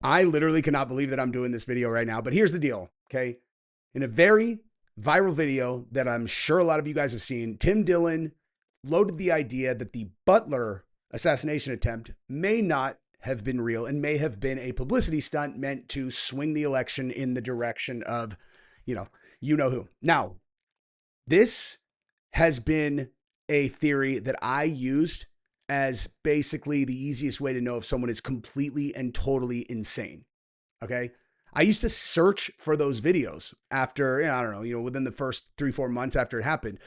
I literally cannot believe that I'm doing this video right now, but here's the deal, okay? In a very viral video that I'm sure a lot of you guys have seen, Tim Dillon loaded the idea that the Butler assassination attempt may not have been real and may have been a publicity stunt meant to swing the election in the direction of, you know who. Now, this has been a theory that I used as basically the easiest way to know if someone is completely and totally insane. Okay. I used to search for those videos after, I don't know, within the first 3-4 months after it happened.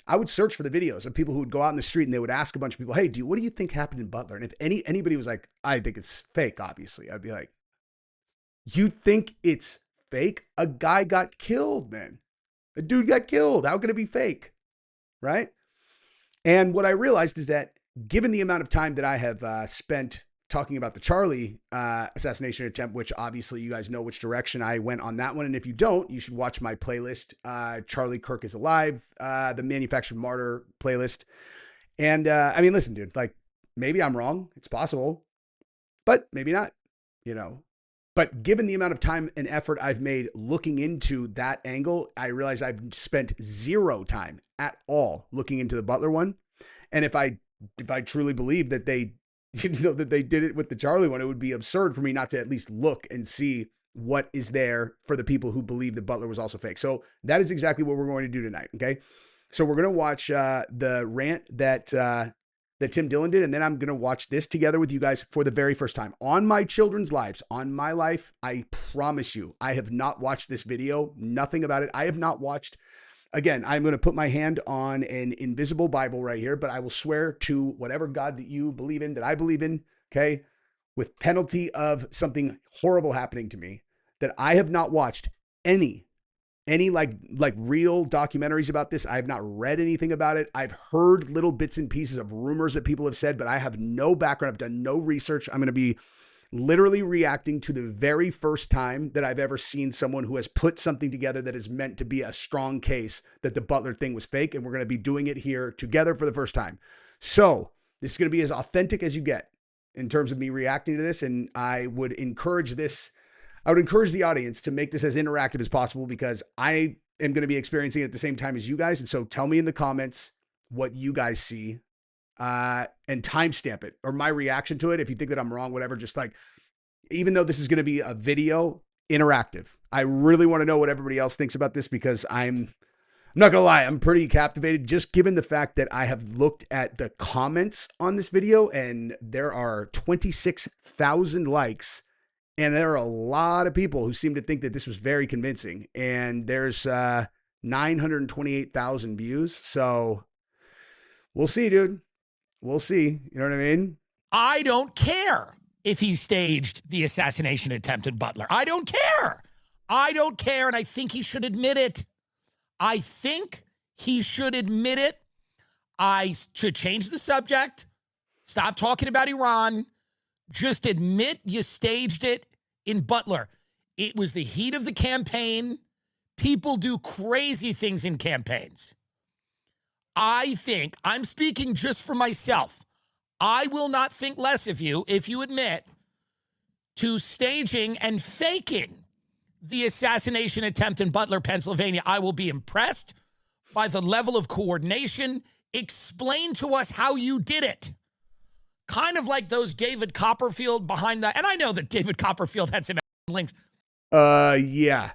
I would search for the videos of people who would go out in the street and they would ask a bunch of people, hey, what do you think happened in Butler? And if anybody was like, I think it's fake, obviously, I'd be like, you think it's fake? A guy got killed, man. A dude got killed. How could it be fake? Right? And what I realized is that given the amount of time that I have spent talking about the Charlie assassination attempt, which obviously you guys know which direction I went on that one. And if you don't, you should watch my playlist, Charlie Kirk is Alive, the Manufactured Martyr playlist. And I mean, listen, dude, like maybe I'm wrong. It's possible, but maybe not, But given the amount of time and effort I've made looking into that angle, I realize I've spent zero time at all looking into the Butler one. And if I truly believe that they, that they did it with the Charlie one, it would be absurd for me not to at least look and see what is there for the people who believe that Butler was also fake. So that is exactly what we're going to do tonight. Okay. So we're going to watch the rant that Tim Dillon did. And then I'm going to watch this together with you guys for the very first time on my children's lives, on my life. I promise you, I have not watched this video, nothing about it. I have not watched. Again, I'm going to put my hand on an invisible Bible right here, but I will swear to whatever God that you believe in, that I believe in, okay, with penalty of something horrible happening to me, that I have not watched any like real documentaries about this. I have not read anything about it. I've heard little bits and pieces of rumors that people have said, but I have no background. I've done no research. I'm going to be literally reacting to the very first time that I've ever seen someone who has put something together that is meant to be a strong case that the Butler thing was fake. And we're going to be doing it here together for the first time. So this is going to be as authentic as you get in terms of me reacting to this. And I would encourage the audience to make this as interactive as possible because I am going to be experiencing it at the same time as you guys. And so tell me in the comments what you guys see. And timestamp it or my reaction to it. If you think that I'm wrong, whatever, just like, even though this is going to be a video interactive, I really want to know what everybody else thinks about this because I'm not going to lie. I'm pretty captivated just given the fact that I have looked at the comments on this video and there are 26,000 likes and there are a lot of people who seem to think that this was very convincing and there's 928,000 views. So we'll see, dude. We'll see. You know what I mean? I don't care if he staged the assassination attempt at Butler. I don't care. I don't care, and I think he should admit it. I think he should admit it. I should change the subject. Stop talking about Iran. Just admit you staged it in Butler. It was the heat of the campaign. People do crazy things in campaigns. I think, I'm speaking just for myself, I will not think less of you if you admit to staging and faking the assassination attempt in Butler, Pennsylvania. I will be impressed by the level of coordination. Explain to us how you did it. Kind of like those David Copperfield behind the, and I know that David Copperfield had some links. Yeah.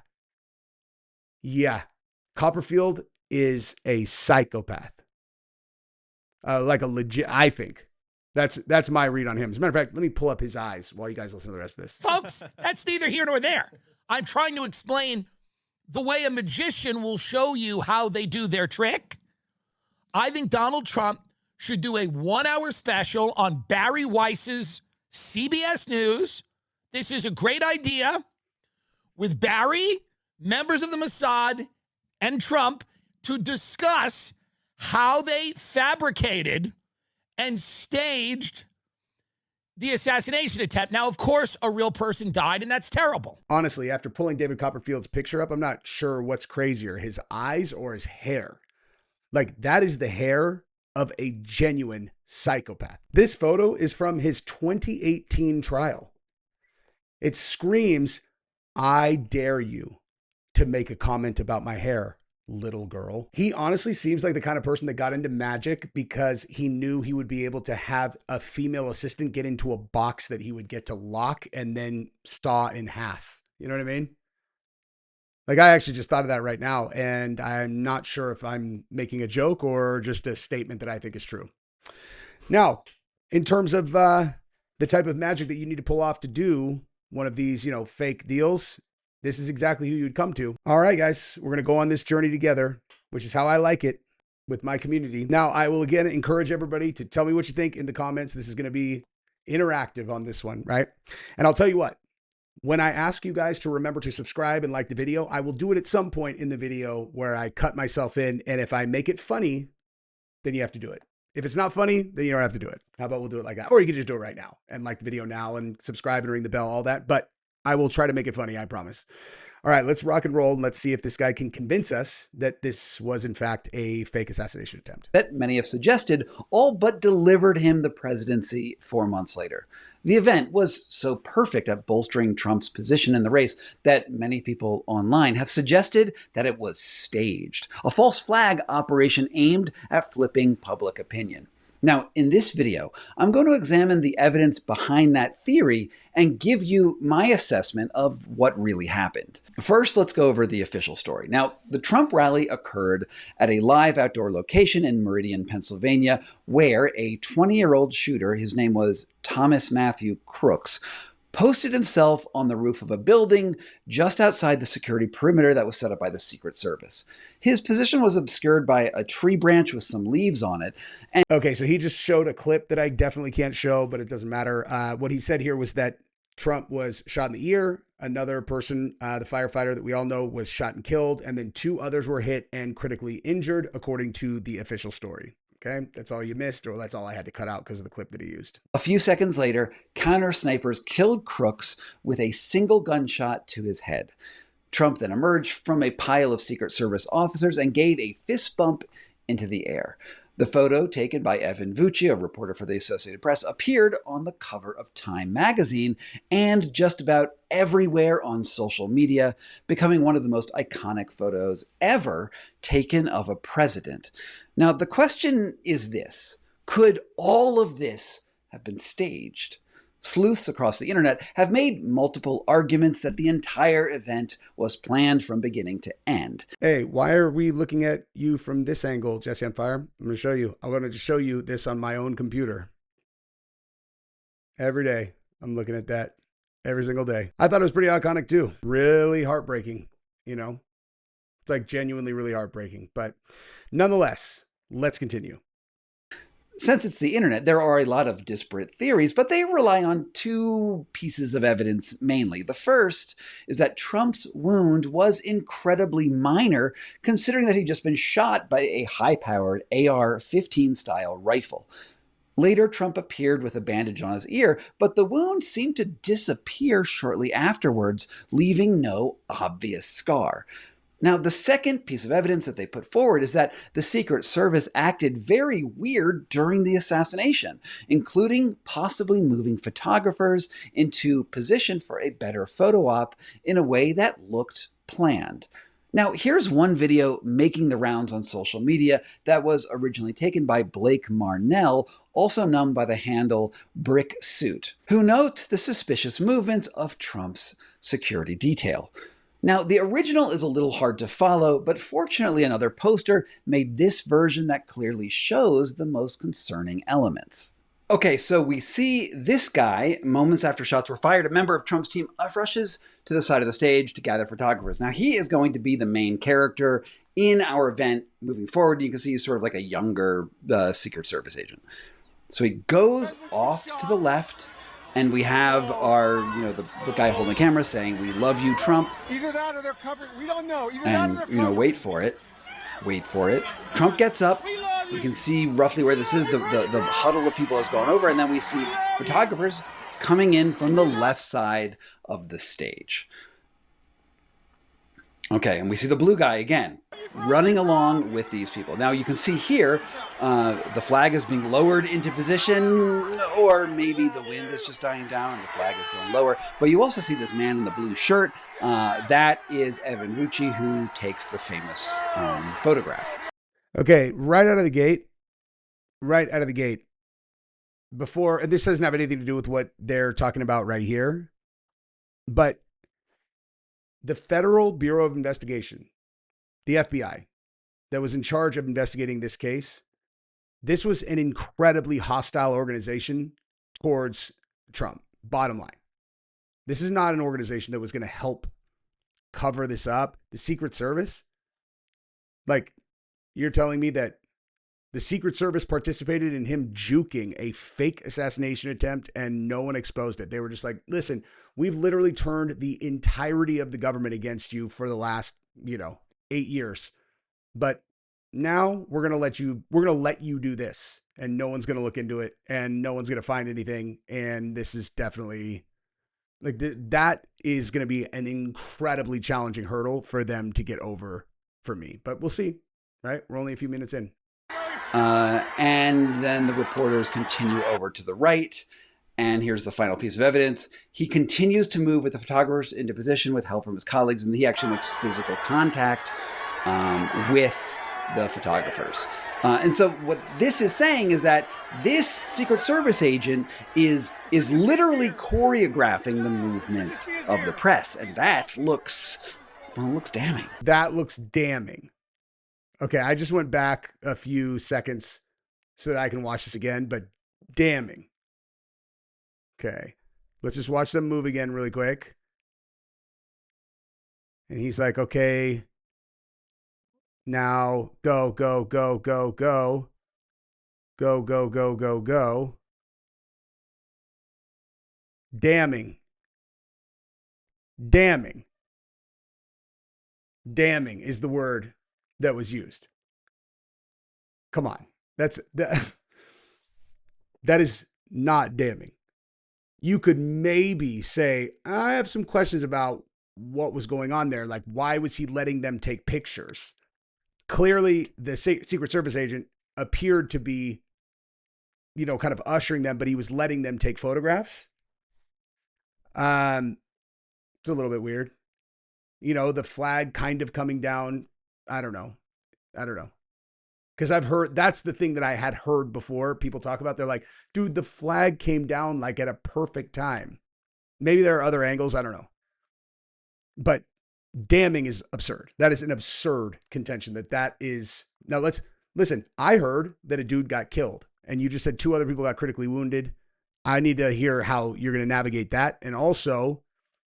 Copperfield is a psychopath. Like a legit, I think. That's my read on him. As a matter of fact, let me pull up his eyes while you guys listen to the rest of this. Folks, that's neither here nor there. I'm trying to explain the way a magician will show you how they do their trick. I think Donald Trump should do a 1-hour special on Barry Weiss's CBS News. This is a great idea with Barry, members of the Mossad, and Trump to discuss how they fabricated and staged the assassination attempt. Now, of course, a real person died, and that's terrible. Honestly, after pulling David Copperfield's picture up, I'm not sure what's crazier, his eyes or his hair. Like, that is the hair of a genuine psychopath. This photo is from his 2018 trial. It screams, I dare you to make a comment about my hair, little girl. He honestly seems like the kind of person that got into magic because he knew he would be able to have a female assistant get into a box that he would get to lock and then saw in half. You know what I mean? Like, I actually just thought of that right now, and I'm not sure if I'm making a joke or just a statement that I think is true. Now, in terms of the type of magic that you need to pull off to do one of these, fake deals, this is exactly who you'd come to. All right, guys, we're going to go on this journey together, which is how I like it with my community. Now, I will again encourage everybody to tell me what you think in the comments. This is going to be interactive on this one, right? And I'll tell you what. When I ask you guys to remember to subscribe and like the video, I will do it at some point in the video where I cut myself in. And if I make it funny, then you have to do it. If it's not funny, then you don't have to do it. How about we'll do it like that? Or you can just do it right now and like the video now and subscribe and ring the bell, all that. But I will try to make it funny, I promise. All right, let's rock and roll and let's see if this guy can convince us that this was in fact a fake assassination attempt. That many have suggested all but delivered him the presidency 4 months later. The event was so perfect at bolstering Trump's position in the race that many people online have suggested that it was staged, a false flag operation aimed at flipping public opinion. Now, in this video, I'm going to examine the evidence behind that theory and give you my assessment of what really happened. First, let's go over the official story. Now, the Trump rally occurred at a live outdoor location in Meridian, Pennsylvania, where a 20-year-old shooter, his name was Thomas Matthew Crooks, posted himself on the roof of a building just outside the security perimeter that was set up by the Secret Service. His position was obscured by a tree branch with some leaves on it. Okay, so he just showed a clip that I definitely can't show, but it doesn't matter. What he said here was that Trump was shot in the ear. Another person, the firefighter that we all know, was shot and killed. And then 2 others were hit and critically injured, according to the official story. Okay, that's all you missed, or that's all I had to cut out because of the clip that he used. A few seconds later, counter snipers killed Crooks with a single gunshot to his head. Trump then emerged from a pile of Secret Service officers and gave a fist bump into the air. The photo, taken by Evan Vucci, a reporter for the Associated Press, appeared on the cover of Time magazine and just about everywhere on social media, becoming one of the most iconic photos ever taken of a president. Now, the question is this: could all of this have been staged? Sleuths across the internet have made multiple arguments that the entire event was planned from beginning to end. Hey, why are we looking at you from this angle, Jesse on Fire? I'm going to show you. I'm going to just show you this on my own computer. Every day, I'm looking at that. Every single day. I thought it was pretty iconic too. Really heartbreaking, It's like genuinely really heartbreaking. But nonetheless, let's continue. Since it's the internet, there are a lot of disparate theories, but they rely on 2 pieces of evidence mainly. The first is that Trump's wound was incredibly minor, considering that he'd just been shot by a high-powered AR-15 style rifle. Later, Trump appeared with a bandage on his ear, but the wound seemed to disappear shortly afterwards, leaving no obvious scar. Now, the second piece of evidence that they put forward is that the Secret Service acted very weird during the assassination, including possibly moving photographers into position for a better photo op in a way that looked planned. Now, here's one video making the rounds on social media that was originally taken by Blake Marnell, also known by the handle Brick Suit, who notes the suspicious movements of Trump's security detail. Now, the original is a little hard to follow, but fortunately another poster made this version that clearly shows the most concerning elements. Okay, so we see this guy, moments after shots were fired, a member of Trump's team rushes to the side of the stage to gather photographers. Now, he is going to be the main character in our event moving forward. You can see he's sort of like a younger Secret Service agent. So he goes off to the left, and we have our, the guy holding the camera saying, "We love you, Trump." Either that or they're covered. We don't know. And, wait for it. Wait for it. Trump gets up. You can see roughly where this is. The huddle of people has gone over, and then we see photographers coming in from the left side of the stage. Okay, and we see the blue guy again. running along with these people. Now you can see here, the flag is being lowered into position, or maybe the wind is just dying down and the flag is going lower. But you also see this man in the blue shirt. That is Evan Rucci, who takes the famous photograph. Okay, right out of the gate, before, and this doesn't have anything to do with what they're talking about right here, but the Federal Bureau of Investigation, the FBI, that was in charge of investigating this case, this was an incredibly hostile organization towards Trump. Bottom line, this is not an organization that was going to help cover this up. The Secret Service, like, you're telling me that the Secret Service participated in him juking a fake assassination attempt and no one exposed it. They were just like, listen, we've literally turned the entirety of the government against you for the last, 8 years. But now we're going to let you do this, and no one's going to look into it and no one's going to find anything. And this is definitely like that is going to be an incredibly challenging hurdle for them to get over for me, but we'll see, right? We're only a few minutes in. And then the reporters continue over to the right. And here's the final piece of evidence. He continues to move with the photographers into position with help from his colleagues, and he actually makes physical contact with the photographers. And so what this is saying is that this Secret Service agent is literally choreographing the movements of the press. And that looks damning. That looks damning. Okay, I just went back a few seconds so that I can watch this again, but damning. Okay, let's just watch them move again really quick. And he's like, okay, now go, go, go, go, go. Go, go, go, go, go. Damning. Damning. Damning is the word that was used. Come on. That is not damning. You could maybe say, I have some questions about what was going on there. Like, why was he letting them take pictures? Clearly, the Secret Service agent appeared to be, kind of ushering them, but he was letting them take photographs. It's a little bit weird. The flag kind of coming down. I don't know. Because I've heard, that's the thing that I had heard before people talk about. They're like, dude, the flag came down like at a perfect time. Maybe there are other angles. I don't know. But damning is absurd. That is an absurd contention that is. Now let's listen. I heard that a dude got killed and you just said 2 other people got critically wounded. I need to hear how you're going to navigate that. And also,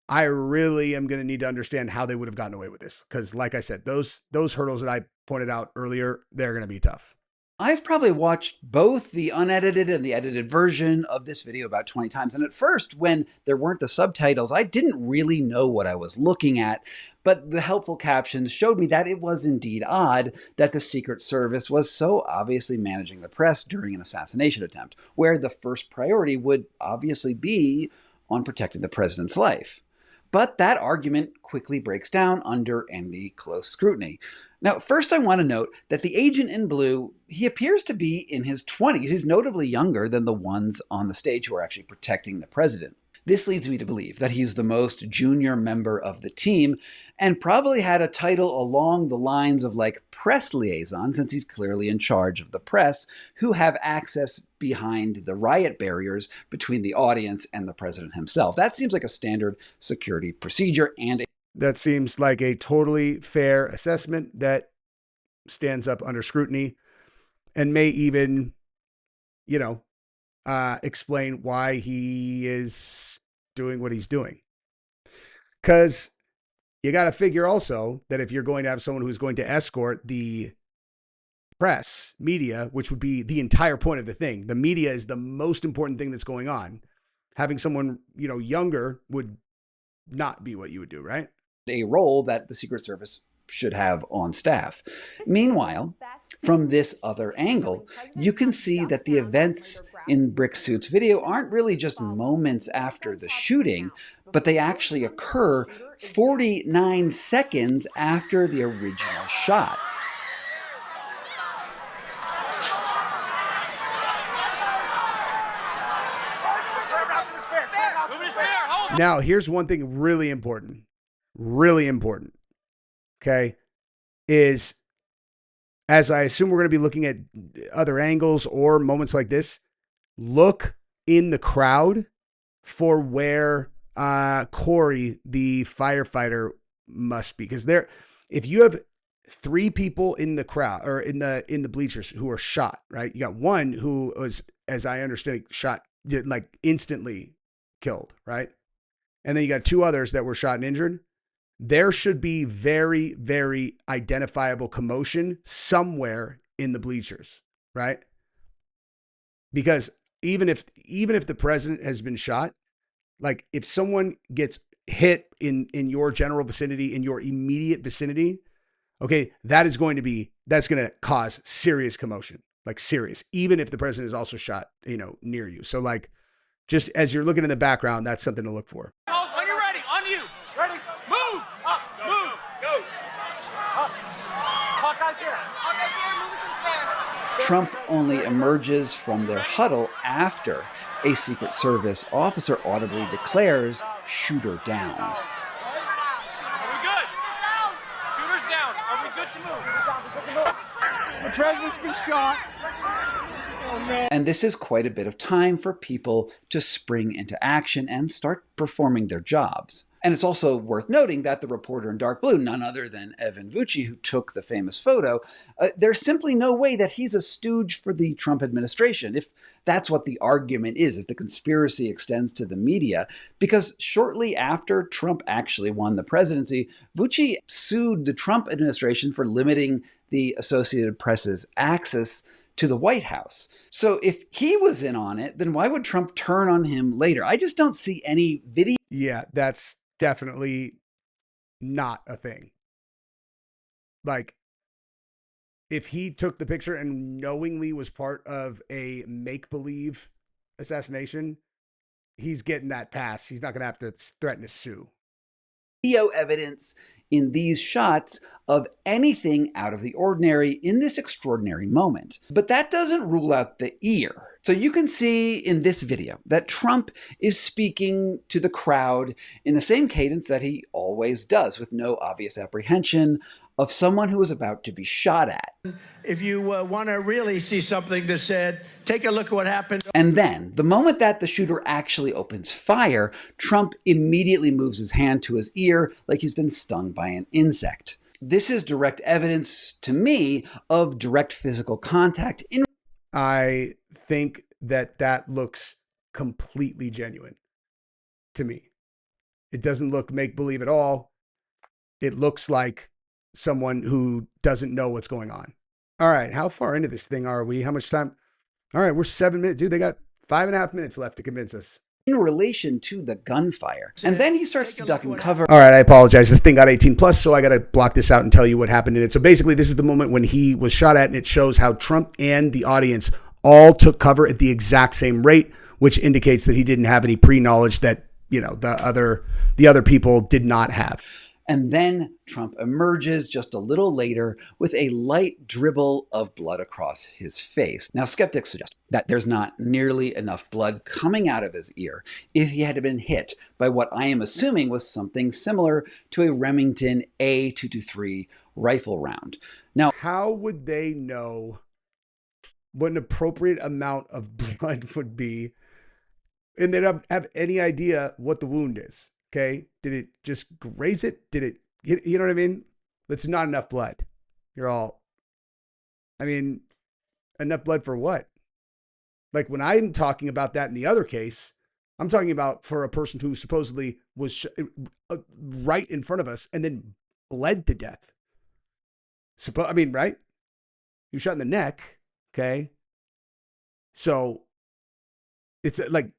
I really am going to need to understand how they would have gotten away with this. Because like I said, those hurdles that I pointed out earlier, they're going to be tough. I've probably watched both the unedited and the edited version of this video about 20 times. And at first, when there weren't the subtitles, I didn't really know what I was looking at. But the helpful captions showed me that it was indeed odd that the Secret Service was so obviously managing the press during an assassination attempt, where the first priority would obviously be on protecting the president's life. But that argument quickly breaks down under any close scrutiny. Now, first I want to note that the agent in blue, he appears to be in his 20s. He's notably younger than the ones on the stage who are actually protecting the president. This leads me to believe that he's the most junior member of the team and probably had a title along the lines of like press liaison, since he's clearly in charge of the press, who have access behind the riot barriers between the audience and the president himself. That seems like a standard security procedure, and that seems like a totally fair assessment that stands up under scrutiny and may even, explain why he is doing what he's doing. Because you got to figure also that if you're going to have someone who's going to escort the press, media, which would be the entire point of the thing, the media is the most important thing that's going on. Having someone, younger would not be what you would do, right? A role that the Secret Service should have on staff. Meanwhile, from this other angle, you can see that the events in Brick Suit's video aren't really just moments after the shooting, but they actually occur 49 seconds after the original shots. Now, here's one thing really important, okay, is as I assume we're going to be looking at other angles or moments like this, look in the crowd for where Corey, the firefighter, must be. Because if you have 3 people in the crowd or in the bleachers who are shot, right? You got one who was, as I understand it, shot like instantly killed, right? And then you got 2 others that were shot and injured. There should be very, very identifiable commotion somewhere in the bleachers, right? Because even if the president has been shot, like if someone gets hit in your general vicinity, in your immediate vicinity, okay, that's going to cause serious commotion, like serious, even if the president is also shot, near you. So like, just as you're looking in the background, that's something to look for. When you're ready, on you. Ready? Move. Up. Move. Go. Up. Hawkeye's here. Hawkeye's here. Move it to the stand. Trump only emerges from their huddle after a Secret Service officer audibly declares, "Shooter down." Are we good? Shooter's down. Are we good to move? The president's been shot. Oh, no. And this is quite a bit of time for people to spring into action and start performing their jobs. And it's also worth noting that the reporter in dark blue, none other than Evan Vucci, who took the famous photo, there's simply no way that he's a stooge for the Trump administration, if that's what the argument is, if the conspiracy extends to the media. Because shortly after Trump actually won the presidency, Vucci sued the Trump administration for limiting the Associated Press's access to the White House. So if he was in on it, then why would Trump turn on him later? I just don't see any video. Yeah, that's definitely not a thing. Like, if he took the picture and knowingly was part of a make-believe assassination, he's getting that pass. He's not going to have to threaten to sue. Video evidence in these shots of anything out of the ordinary in this extraordinary moment. But that doesn't rule out the ear. So you can see in this video that Trump is speaking to the crowd in the same cadence that he always does, with no obvious apprehension of someone who is about to be shot at. If you want to really see something that said, take a look at what happened. And then, the moment that the shooter actually opens fire, Trump immediately moves his hand to his ear like he's been stung by an insect. This is direct evidence, to me, of direct physical contact. I think that looks completely genuine to me. It doesn't look make-believe at all. It looks like someone who doesn't know what's going on. All right, how far into this thing are we? How much time? All right, we're 7 minutes. Dude, they got 5.5 minutes left to convince us. In relation to the gunfire. And then he starts to duck and cover. All right, I apologize. This thing got 18 plus, so I got to block this out and tell you what happened in it. So basically, this is the moment when he was shot at, and it shows how Trump and the audience all took cover at the exact same rate, which indicates that he didn't have any pre-knowledge that, the other people did not have. And then Trump emerges just a little later with a light dribble of blood across his face. Now, skeptics suggest that there's not nearly enough blood coming out of his ear if he had been hit by what I am assuming was something similar to a Remington A223 rifle round. Now, how would they know what an appropriate amount of blood would be, and they don't have any idea what the wound is? Okay, did it just graze it? Did it, you know what I mean? That's not enough blood. Enough blood for what? Like, when I'm talking about that in the other case, I'm talking about for a person who supposedly was right in front of us and then bled to death. Right? He was shot in the neck. Okay. So it's like,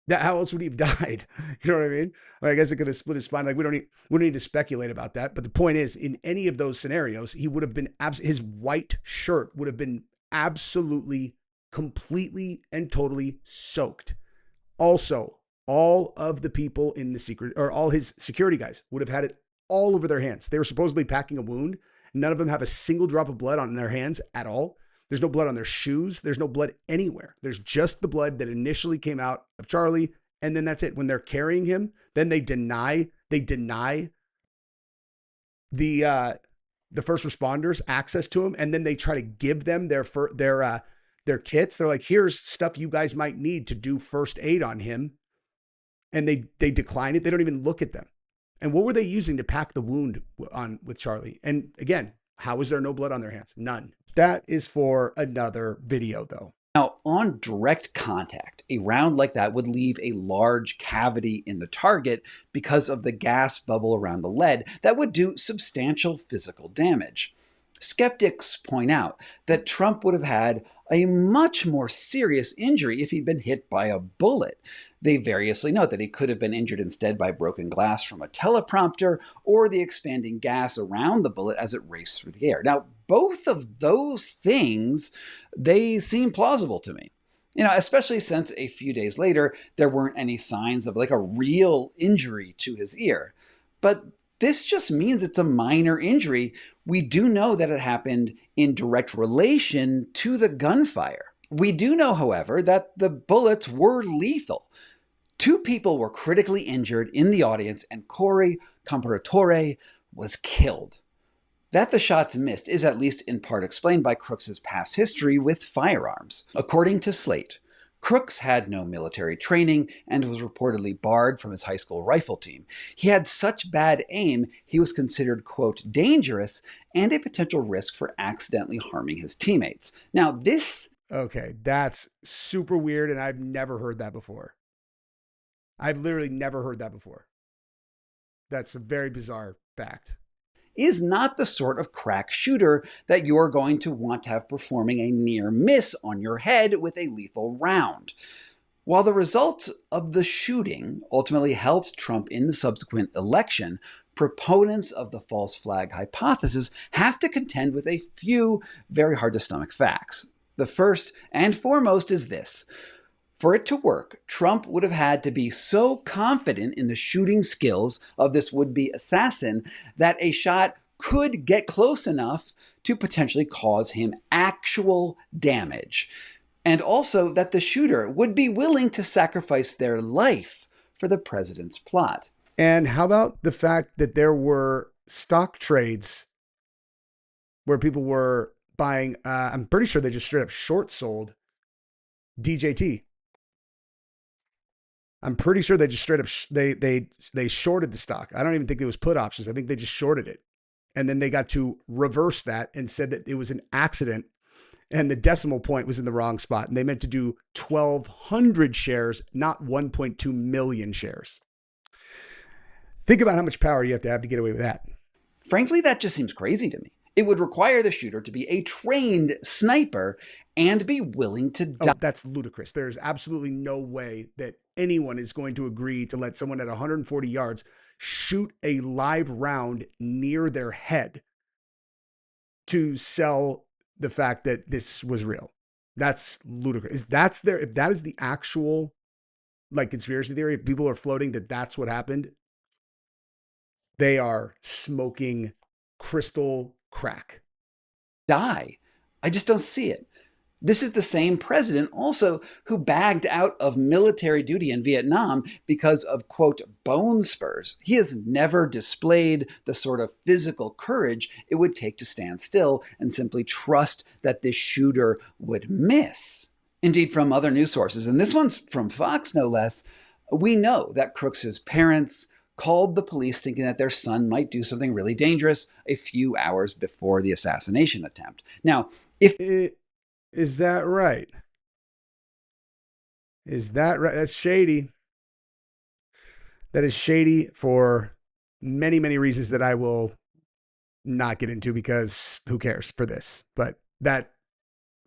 that, how else would he have died? You know what I mean? I guess it could have split his spine. Like, we don't need to speculate about that. But the point is, in any of those scenarios, he would have been his white shirt would have been absolutely, completely, and totally soaked. Also, all of the people in the secret, or all his security guys would have had it all over their hands. They were supposedly packing a wound. None of them have a single drop of blood on their hands at all. There's no blood on their shoes. There's no blood anywhere. There's just the blood that initially came out of Charlie. And then that's it. When they're carrying him, then they deny the first responders access to him. And then they try to give them their kits. They're like, here's stuff you guys might need to do first aid on him. And they decline it. They don't even look at them. And what were they using to pack the wound on with Charlie? And again, how is there no blood on their hands? None. That is for another video, though. Now, on direct contact, a round like that would leave a large cavity in the target because of the gas bubble around the lead that would do substantial physical damage. Skeptics point out that Trump would have had a much more serious injury if he'd been hit by a bullet. They variously note that he could have been injured instead by broken glass from a teleprompter or the expanding gas around the bullet as it raced through the air. Now, both of those things, they seem plausible to me. You know, especially since a few days later, there weren't any signs of like a real injury to his ear. But this just means it's a minor injury. We do know that it happened in direct relation to the gunfire. We do know, however, that the bullets were lethal. 2 people were critically injured in the audience, and Corey Comparatore was killed. That the shots missed is at least in part explained by Crooks's past history with firearms. According to Slate, Crooks had no military training and was reportedly barred from his high school rifle team. He had such bad aim, he was considered, quote, dangerous and a potential risk for accidentally harming his teammates. Now, this... Okay, that's super weird, and I've never heard that before. I've literally never heard that before. That's a very bizarre fact. Is not the sort of crack shooter that you're going to want to have performing a near miss on your head with a lethal round. While the results of the shooting ultimately helped Trump in the subsequent election, proponents of the false flag hypothesis have to contend with a few very hard to stomach facts. The first and foremost is this. For it to work, Trump would have had to be so confident in the shooting skills of this would-be assassin that a shot could get close enough to potentially cause him actual damage. And also that the shooter would be willing to sacrifice their life for the president's plot. And how about the fact that there were stock trades where people were buying, I'm pretty sure they just straight up short sold DJT. I'm pretty sure they just straight up, they shorted the stock. I don't even think it was put options. I think they just shorted it. And then they got to reverse that and said that it was an accident and the decimal point was in the wrong spot. And they meant to do 1,200 shares, not 1.2 million shares. Think about how much power you have to get away with that. Frankly, that just seems crazy to me. It would require the shooter to be a trained sniper and be willing to die. Oh, that's ludicrous. There's absolutely no way that anyone is going to agree to let someone at 140 yards shoot a live round near their head to sell the fact that this was real. That's ludicrous. If that is the actual like conspiracy theory, if people are floating that that's what happened, they are smoking crystal crack. Die. I just don't see it. This is the same president also who bagged out of military duty in Vietnam because of, quote, bone spurs. He has never displayed the sort of physical courage it would take to stand still and simply trust that this shooter would miss. Indeed, from other news sources, and this one's from Fox no less, we know that Crooks's parents called the police thinking that their son might do something really dangerous a few hours before the assassination attempt. Now, Is that right? Is that right? That's shady. That is shady for many, many reasons that I will not get into because who cares for this? But that,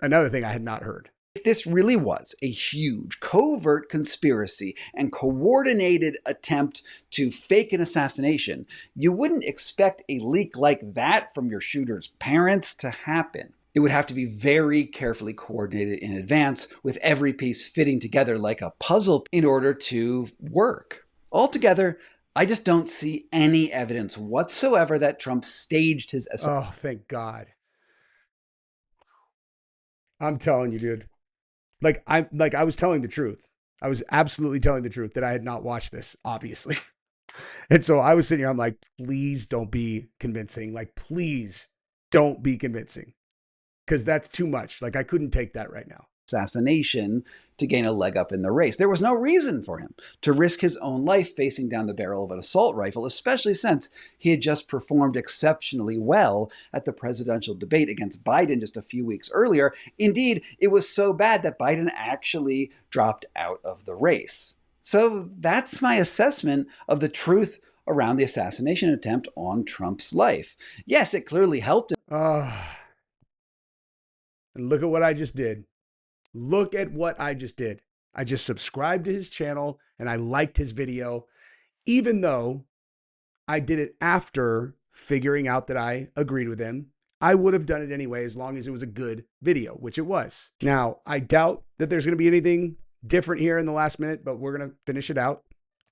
another thing I had not heard. If this really was a huge covert conspiracy and coordinated attempt to fake an assassination, you wouldn't expect a leak like that from your shooter's parents to happen. It would have to be very carefully coordinated in advance, with every piece fitting together like a puzzle in order to work. Altogether, I just don't see any evidence whatsoever that Trump staged his assassination. Oh, thank God. I'm telling you, dude. I was telling the truth. I was absolutely telling the truth that I had not watched this, obviously. And so I was sitting here, I'm like, please don't be convincing. Like, please don't be convincing. Because that's too much. Like, I couldn't take that right now. Assassination to gain a leg up in the race. There was no reason for him to risk his own life facing down the barrel of an assault rifle, especially since he had just performed exceptionally well at the presidential debate against Biden just a few weeks earlier. Indeed, it was so bad that Biden actually dropped out of the race. So that's my assessment of the truth around the assassination attempt on Trump's life. Yes, it clearly helped him. And look at what I just did. Look at what I just did. I just subscribed to his channel and I liked his video, even though I did it after figuring out that I agreed with him. I would have done it anyway, as long as it was a good video, which it was. Now, I doubt that there's going to be anything different here in the last minute, but we're going to finish it out.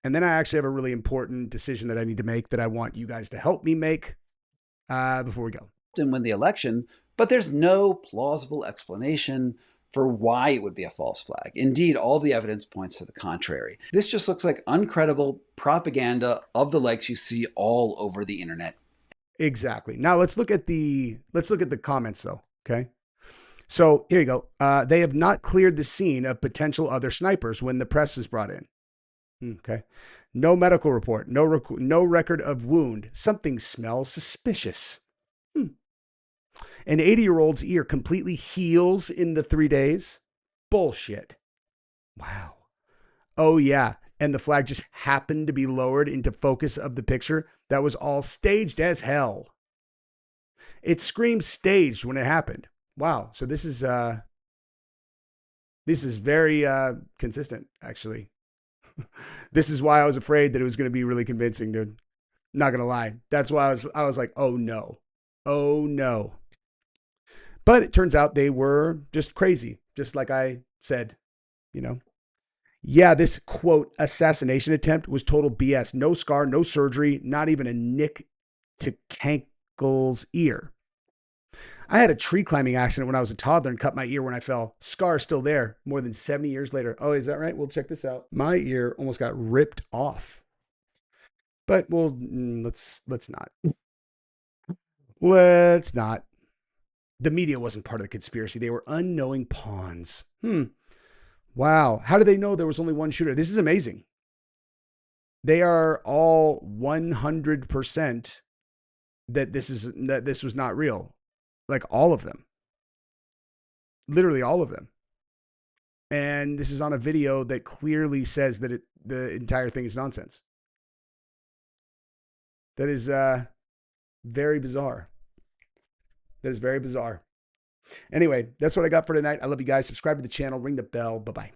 And then I actually have a really important decision that I need to make that I want you guys to help me make before we go. And win the election, but there's no plausible explanation for why it would be a false flag. Indeed, all the evidence points to the contrary. This just looks like uncredible propaganda of the likes you see all over the internet. Exactly. Now let's look at the comments though. Okay. So here you go. They have not cleared the scene of potential other snipers when the press is brought in. Okay. No medical report. No record of wound. Something smells suspicious. An 80-year-old's ear completely heals in the 3 days. Bullshit. Wow. Oh, yeah. And the flag just happened to be lowered into focus of the picture. That was all staged as hell. It screams staged when it happened. Wow. So this is very consistent, actually. This is why I was afraid that it was going to be really convincing, dude. Not going to lie. That's why I was like, oh no. Oh no. But it turns out they were just crazy, just like I said, you know. Yeah, this quote assassination attempt was total BS. No scar, no surgery, not even a nick to Cankle's ear. I had a tree climbing accident when I was a toddler and cut my ear when I fell. Scar still there more than 70 years later. Oh, is that right? We'll check this out. My ear almost got ripped off. But well, let's not. Let's not. The media wasn't part of the conspiracy. They were unknowing pawns. Wow. How did they know there was only one shooter? This is amazing. They are all 100% that this was not real. Like all of them. Literally all of them. And this is on a video that clearly says that the entire thing is nonsense. That is very bizarre. That is very bizarre. Anyway, that's what I got for tonight. I love you guys. Subscribe to the channel. Ring the bell. Bye-bye.